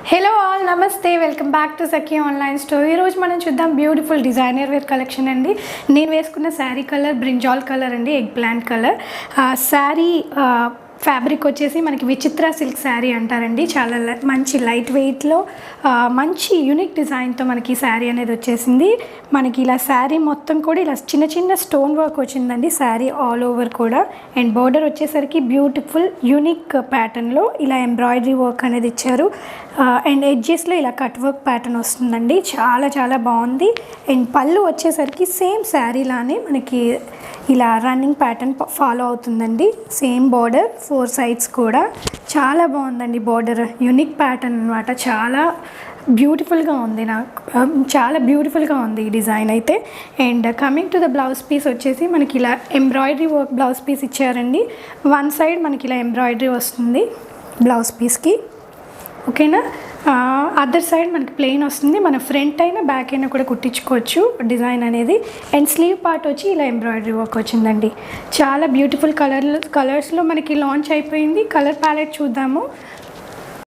Hello all నమస్తే, welcome back to Sakhi online store. ఈరోజు మనం చూద్దాం బ్యూటిఫుల్ డిజైనర్ వేర్ కలెక్షన్ అండి. నేను వేసుకున్న శారీ కలర్ బ్రింజాల్ కలర్ అండి, egg plant colour. Sari fabric వచ్చేసి మనకి విచిత్ర సిల్క్ శారీ అంటారండి. చాలా మంచి లైట్ వెయిట్లో మంచి యూనిక్ డిజైన్తో మనకి శారీ అనేది వచ్చేసింది. మనకి ఇలా శారీ మొత్తం కూడా ఇలా చిన్న చిన్న స్టోన్ వర్క్ వచ్చిందండి శారీ ఆల్ ఓవర్ కూడా. అండ్ బోర్డర్ వచ్చేసరికి బ్యూటిఫుల్ యూనిక్ ప్యాటర్న్లో ఇలా ఎంబ్రాయిడరీ వర్క్ అనేది ఇచ్చారు. అండ్ ఎడ్జెస్లో ఇలా కట్ వర్క్ ప్యాటర్న్ వస్తుందండి, చాలా చాలా బాగుంది. అండ్ పళ్ళు వచ్చేసరికి సేమ్ శారీలానే మనకి ఇలా రన్నింగ్ ప్యాటర్న్ ఫాలో అవుతుందండి. సేమ్ బార్డర్, 4 సైడ్స్ కూడా చాలా బాగుందండి. బార్డర్ యూనిక్ ప్యాటర్న్ అనమాట, చాలా బ్యూటిఫుల్గా ఉంది. నాకు చాలా బ్యూటిఫుల్గా ఉంది ఈ డిజైన్ అయితే. And coming to the blouse piece వచ్చేసి మనకి ఇలా ఎంబ్రాయిడరీ వర్క్ బ్లౌజ్ పీస్ ఇచ్చారండి. 1 సైడ్ మనకి ఇలా ఎంబ్రాయిడరీ వస్తుంది బ్లౌజ్ పీస్కి, ఓకేనా. అదర్ సైడ్ మనకి ప్లెయిన్ వస్తుంది. మన ఫ్రంట్ అయినా బ్యాక్ అయినా కూడా కుట్టించుకోవచ్చు డిజైన్ అనేది. అండ్ స్లీవ్ పార్ట్ వచ్చి ఇలా ఎంబ్రాయిడరీ వర్క్ వచ్చిందండి. చాలా బ్యూటిఫుల్ కలర్స్లో మనకి లాంచ్ అయిపోయింది. కలర్ ప్యాలెట్ చూద్దాము.